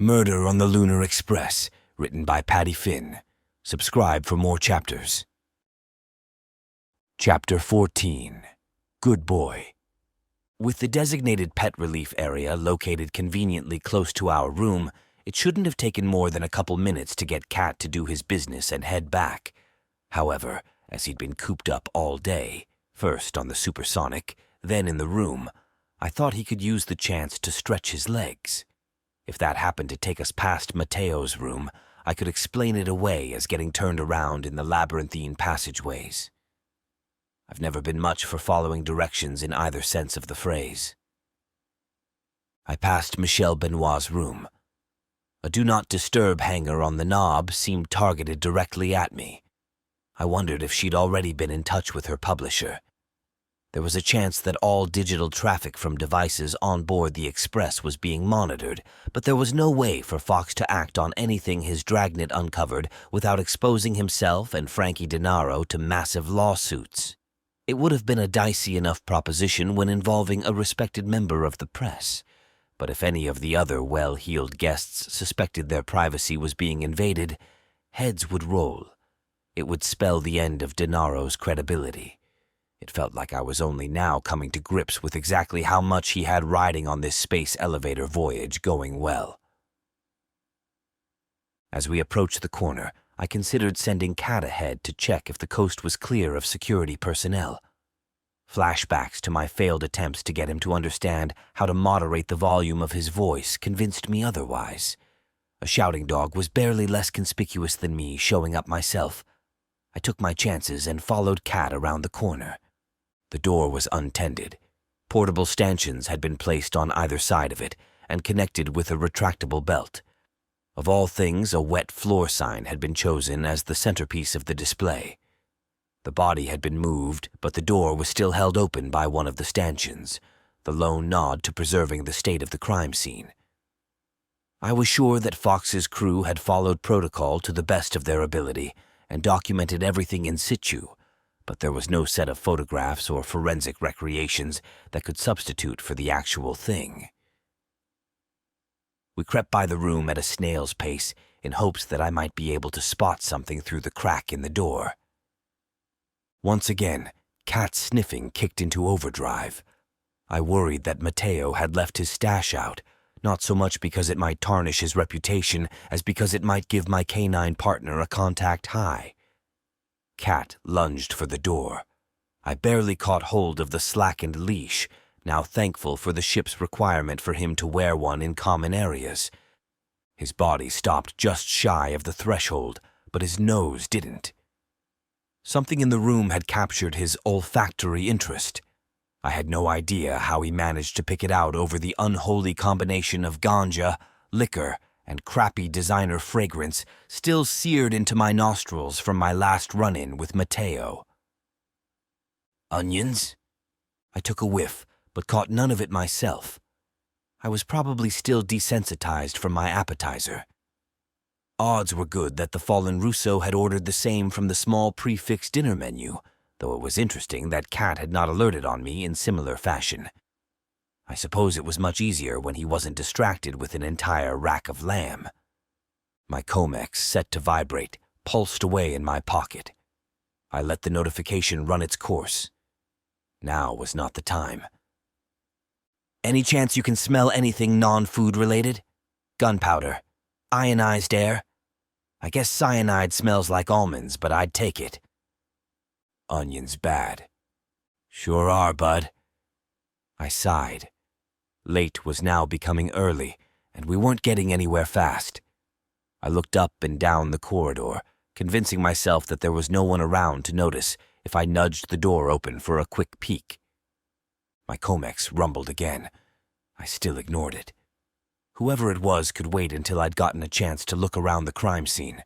Murder on the Lunar Express, written by Patty Finn. Subscribe for more chapters. Chapter 14. Good Boy. With the designated pet relief area located conveniently close to our room, it shouldn't have taken more than a couple minutes to get Cat to do his business and head back. However, as he'd been cooped up all day, first on the supersonic, then in the room, I thought he could use the chance to stretch his legs. If that happened to take us past Mateo's room, I could explain it away as getting turned around in the labyrinthine passageways. I've never been much for following directions in either sense of the phrase. I passed Michelle Benoit's room. A Do Not Disturb hanger on the knob seemed targeted directly at me. I wondered if she'd already been in touch with her publisher. There was a chance that all digital traffic from devices on board the Express was being monitored, but there was no way for Fox to act on anything his dragnet uncovered without exposing himself and Frankie DeNaro to massive lawsuits. It would have been a dicey enough proposition when involving a respected member of the press, but if any of the other well-heeled guests suspected their privacy was being invaded, heads would roll. It would spell the end of DeNaro's credibility. It felt like I was only now coming to grips with exactly how much he had riding on this space elevator voyage going well. As we approached the corner, I considered sending Cat ahead to check if the coast was clear of security personnel. Flashbacks to my failed attempts to get him to understand how to moderate the volume of his voice convinced me otherwise. A shouting dog was barely less conspicuous than me showing up myself. I took my chances and followed Cat around the corner. The door was untended. Portable stanchions had been placed on either side of it and connected with a retractable belt. Of all things, a wet floor sign had been chosen as the centerpiece of the display. The body had been moved, but the door was still held open by one of the stanchions, the lone nod to preserving the state of the crime scene. I was sure that Fox's crew had followed protocol to the best of their ability and documented everything in situ, but there was no set of photographs or forensic recreations that could substitute for the actual thing. We crept by the room at a snail's pace in hopes that I might be able to spot something through the crack in the door. Once again, Cat's sniffing kicked into overdrive. I worried that Mateo had left his stash out, not so much because it might tarnish his reputation as because it might give my canine partner a contact high. Cat lunged for the door. I barely caught hold of the slackened leash, now thankful for the ship's requirement for him to wear one in common areas. His body stopped just shy of the threshold, but his nose didn't. Something in the room had captured his olfactory interest. I had no idea how he managed to pick it out over the unholy combination of ganja, liquor, and crappy designer fragrance still seared into my nostrils from my last run-in with Mateo. Onions? I took a whiff, but caught none of it myself. I was probably still desensitized from my appetizer. Odds were good that the fallen Russo had ordered the same from the small prefix dinner menu, though it was interesting that Cat had not alerted on me in similar fashion. I suppose it was much easier when he wasn't distracted with an entire rack of lamb. My Comex, set to vibrate, pulsed away in my pocket. I let the notification run its course. Now was not the time. Any chance you can smell anything non-food related? Gunpowder. Ionized air. I guess cyanide smells like almonds, but I'd take it. Onions bad. Sure are, bud. I sighed. Late was now becoming early, and we weren't getting anywhere fast. I looked up and down the corridor, convincing myself that there was no one around to notice if I nudged the door open for a quick peek. My Comex rumbled again. I still ignored it. Whoever it was could wait until I'd gotten a chance to look around the crime scene.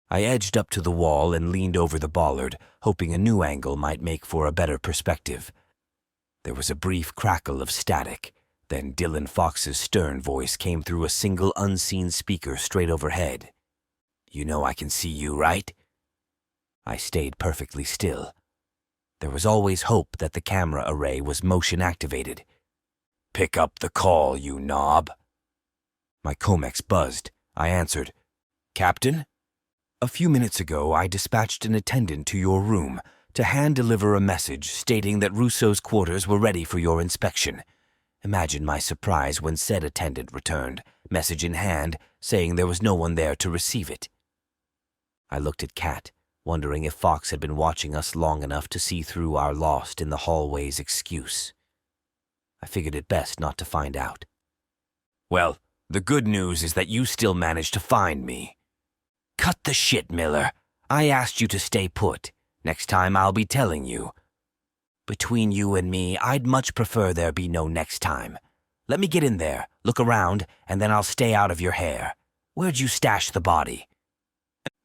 I edged up to the wall and leaned over the bollard, hoping a new angle might make for a better perspective. There was a brief crackle of static, then Dylan Fox's stern voice came through a single unseen speaker straight overhead. You know I can see you, right? I stayed perfectly still. There was always hope that the camera array was motion activated. Pick up the call, you knob. My Comex buzzed. I answered, "Captain? A few minutes ago, I dispatched an attendant to your room to hand-deliver a message stating that Russo's quarters were ready for your inspection. Imagine my surprise when said attendant returned, message in hand, saying there was no one there to receive it." I looked at Kat, wondering if Fox had been watching us long enough to see through our lost in the hallway's excuse. I figured it best not to find out. "Well, the good news is that you still managed to find me." "Cut the shit, Miller. I asked you to stay put. Next time I'll be telling you. Between you and me, I'd much prefer there be no next time. Let me get in there, look around, and then I'll stay out of your hair. Where'd you stash the body?"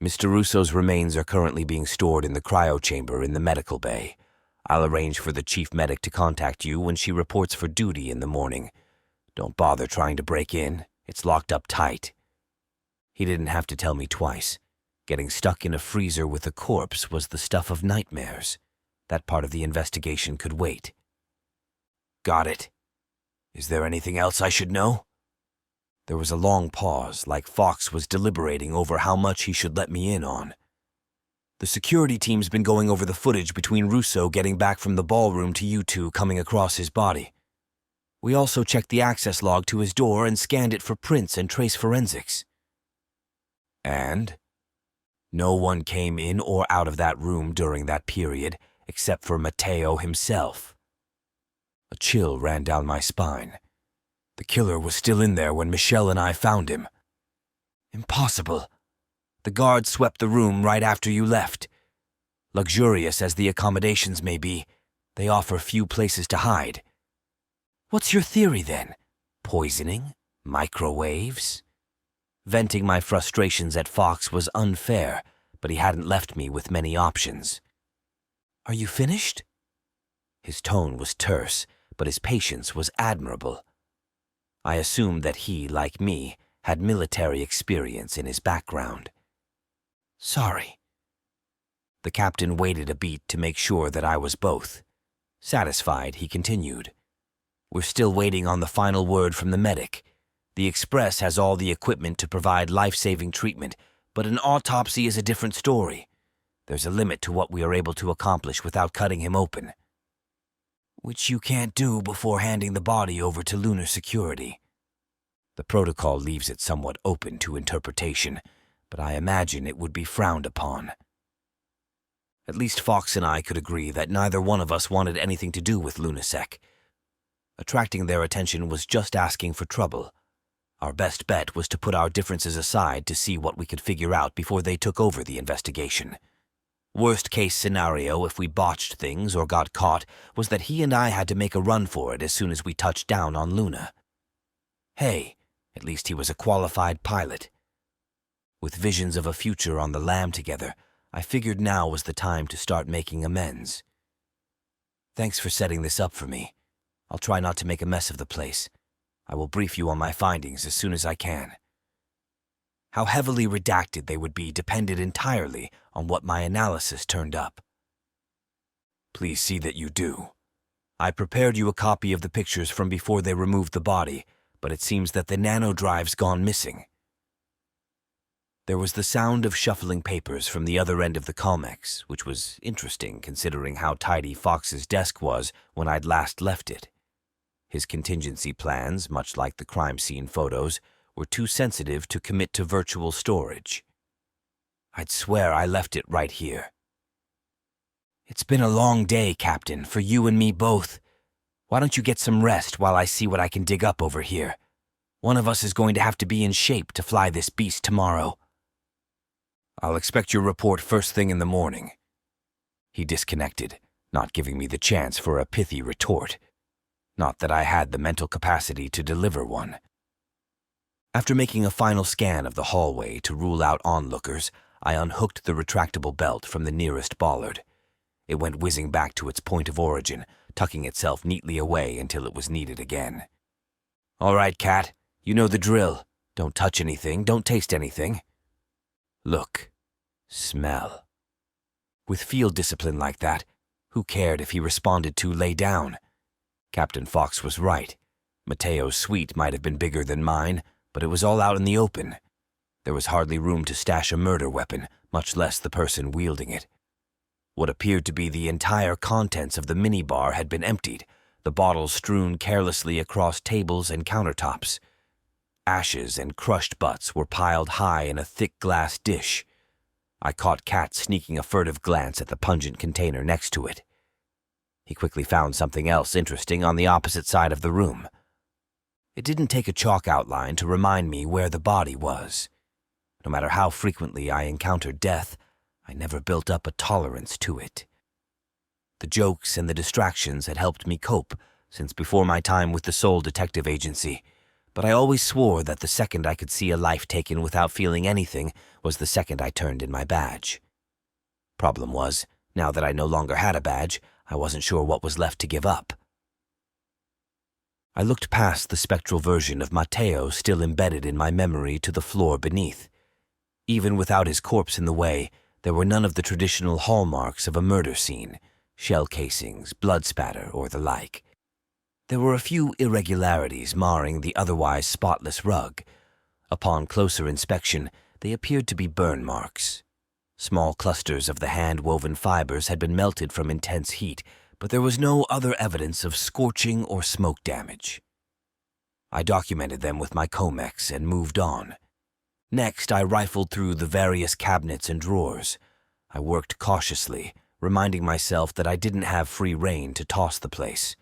"Mr. Russo's remains are currently being stored in the cryo chamber in the medical bay. I'll arrange for the chief medic to contact you when she reports for duty in the morning. Don't bother trying to break in. It's locked up tight." He didn't have to tell me twice. Getting stuck in a freezer with a corpse was the stuff of nightmares. That part of the investigation could wait. "Got it. Is there anything else I should know?" There was a long pause, like Fox was deliberating over how much he should let me in on. "The security team's been going over the footage between Russo getting back from the ballroom to you two coming across his body. We also checked the access log to his door and scanned it for prints and trace forensics." "And?" "No one came in or out of that room during that period, except for Matteo himself." A chill ran down my spine. The killer was still in there when Michelle and I found him. "Impossible. The guards swept the room right after you left. Luxurious as the accommodations may be, they offer few places to hide. What's your theory then? Poisoning? Microwaves?" Venting my frustrations at Fox was unfair, but he hadn't left me with many options. "Are you finished?" His tone was terse, but his patience was admirable. I assumed that he, like me, had military experience in his background. "Sorry." The captain waited a beat to make sure that I was both. Satisfied, he continued. "We're still waiting on the final word from the medic. The Express has all the equipment to provide life-saving treatment, but an autopsy is a different story. There's a limit to what we are able to accomplish without cutting him open." "Which you can't do before handing the body over to Lunar security. The protocol leaves it somewhat open to interpretation, but I imagine it would be frowned upon." At least Fox and I could agree that neither one of us wanted anything to do with Lunasec. Attracting their attention was just asking for trouble. Our best bet was to put our differences aside to see what we could figure out before they took over the investigation. Worst-case scenario, if we botched things or got caught, was that he and I had to make a run for it as soon as we touched down on Luna. Hey, at least he was a qualified pilot. With visions of a future on the lam together, I figured now was the time to start making amends. "Thanks for setting this up for me. I'll try not to make a mess of the place. I will brief you on my findings as soon as I can." How heavily redacted they would be depended entirely on what my analysis turned up. "Please see that you do. I prepared you a copy of the pictures from before they removed the body, but it seems that the nanodrive's gone missing." There was the sound of shuffling papers from the other end of the Comex, which was interesting considering how tidy Fox's desk was when I'd last left it. His contingency plans, much like the crime scene photos, were too sensitive to commit to virtual storage. I'd swear I left it right here. "It's been a long day, Captain, for you and me both. Why don't you get some rest while I see what I can dig up over here? One of us is going to have to be in shape to fly this beast tomorrow." "I'll expect your report first thing in the morning." He disconnected, not giving me the chance for a pithy retort. Not that I had the mental capacity to deliver one. After making a final scan of the hallway to rule out onlookers, I unhooked the retractable belt from the nearest bollard. It went whizzing back to its point of origin, tucking itself neatly away until it was needed again. "All right, Cat, you know the drill. Don't touch anything, don't taste anything. Look, smell." With field discipline like that, who cared if he responded to "lay down"? Captain Fox was right. Matteo's suite might have been bigger than mine, but it was all out in the open. There was hardly room to stash a murder weapon, much less the person wielding it. What appeared to be the entire contents of the minibar had been emptied, the bottles strewn carelessly across tables and countertops. Ashes and crushed butts were piled high in a thick glass dish. I caught Cat sneaking a furtive glance at the pungent container next to it. He quickly found something else interesting on the opposite side of the room. It didn't take a chalk outline to remind me where the body was. No matter how frequently I encountered death, I never built up a tolerance to it. The jokes and the distractions had helped me cope since before my time with the Seoul Detective Agency, but I always swore that the second I could see a life taken without feeling anything was the second I turned in my badge. Problem was, now that I no longer had a badge, I wasn't sure what was left to give up. I looked past the spectral version of Matteo still embedded in my memory to the floor beneath. Even without his corpse in the way, there were none of the traditional hallmarks of a murder scene, shell casings, blood spatter, or the like. There were a few irregularities marring the otherwise spotless rug. Upon closer inspection, they appeared to be burn marks. Small clusters of the hand-woven fibers had been melted from intense heat, but there was no other evidence of scorching or smoke damage. I documented them with my Comex and moved on. Next, I rifled through the various cabinets and drawers. I worked cautiously, reminding myself that I didn't have free rein to toss the place.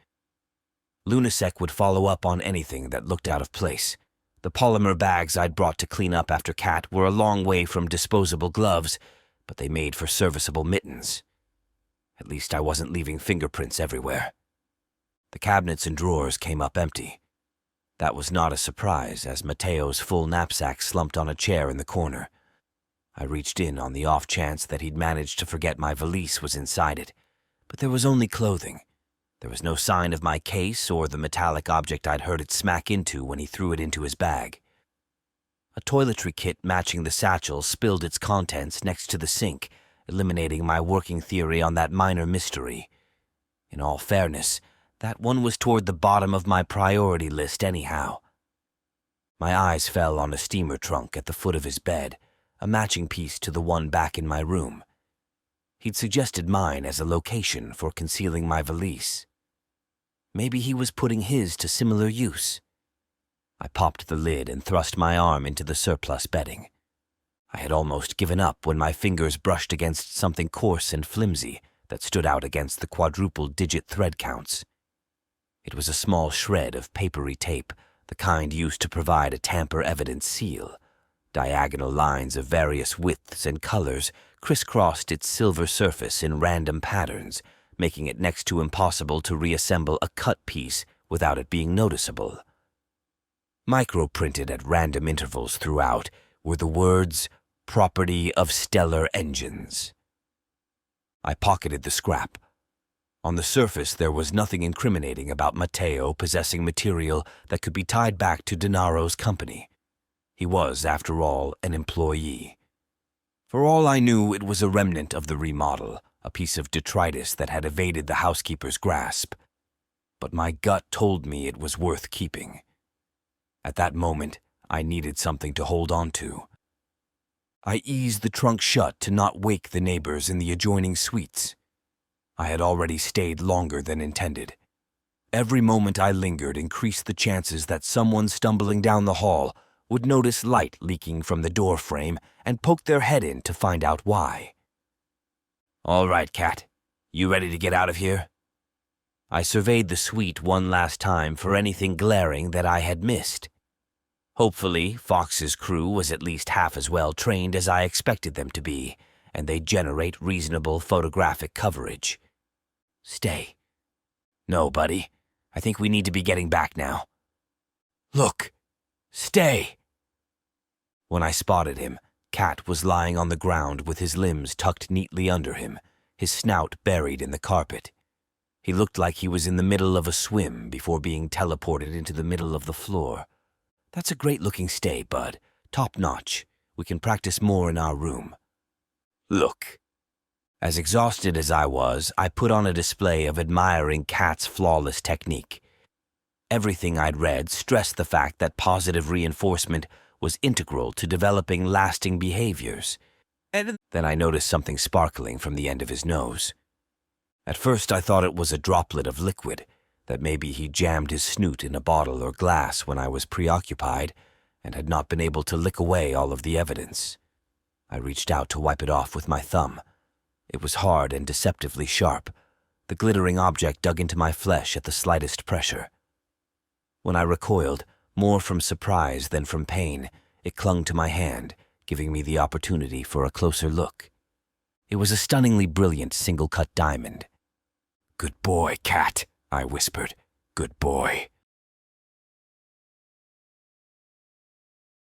Lunasec would follow up on anything that looked out of place. The polymer bags I'd brought to clean up after Cat were a long way from disposable gloves, but they made for serviceable mittens. At least I wasn't leaving fingerprints everywhere. The cabinets and drawers came up empty. That was not a surprise, as Matteo's full knapsack slumped on a chair in the corner. I reached in on the off chance that he'd managed to forget my valise was inside it, but there was only clothing. There was no sign of my case or the metallic object I'd heard it smack into when he threw it into his bag. A toiletry kit matching the satchel spilled its contents next to the sink, eliminating my working theory on that minor mystery. In all fairness, that one was toward the bottom of my priority list anyhow. My eyes fell on a steamer trunk at the foot of his bed, a matching piece to the one back in my room. He'd suggested mine as a location for concealing my valise. Maybe he was putting his to similar use. I popped the lid and thrust my arm into the surplus bedding. I had almost given up when my fingers brushed against something coarse and flimsy that stood out against the quadruple-digit thread counts. It was a small shred of papery tape, the kind used to provide a tamper-evident seal. Diagonal lines of various widths and colors crisscrossed its silver surface in random patterns, making it next to impossible to reassemble a cut piece without it being noticeable. Micro-printed at random intervals throughout were the words, "Property of Stellar Engines." I pocketed the scrap. On the surface, there was nothing incriminating about Matteo possessing material that could be tied back to Dennaro's company. He was, after all, an employee. For all I knew, it was a remnant of the remodel, a piece of detritus that had evaded the housekeeper's grasp. But my gut told me it was worth keeping. At that moment, I needed something to hold on to. I eased the trunk shut to not wake the neighbors in the adjoining suites. I had already stayed longer than intended. Every moment I lingered increased the chances that someone stumbling down the hall would notice light leaking from the door frame and poke their head in to find out why. "All right, Cat. You ready to get out of here?" I surveyed the suite one last time for anything glaring that I had missed. Hopefully, Fox's crew was at least half as well trained as I expected them to be, and they'd generate reasonable photographic coverage. "Stay." "No, buddy. I think we need to be getting back now." "Look! Stay!" When I spotted him, Cat was lying on the ground with his limbs tucked neatly under him, his snout buried in the carpet. He looked like he was in the middle of a swim before being teleported into the middle of the floor. "That's a great-looking stay, bud. Top-notch. We can practice more in our room." "Look." As exhausted as I was, I put on a display of admiring Cat's flawless technique. Everything I'd read stressed the fact that positive reinforcement was integral to developing lasting behaviors. And then I noticed something sparkling from the end of his nose. At first I thought it was a droplet of liquid, that maybe he jammed his snoot in a bottle or glass when I was preoccupied and had not been able to lick away all of the evidence. I reached out to wipe it off with my thumb. It was hard and deceptively sharp. The glittering object dug into my flesh at the slightest pressure. When I recoiled, more from surprise than from pain, it clung to my hand, giving me the opportunity for a closer look. It was a stunningly brilliant single-cut diamond. "Good boy, cat," I whispered. "Good boy."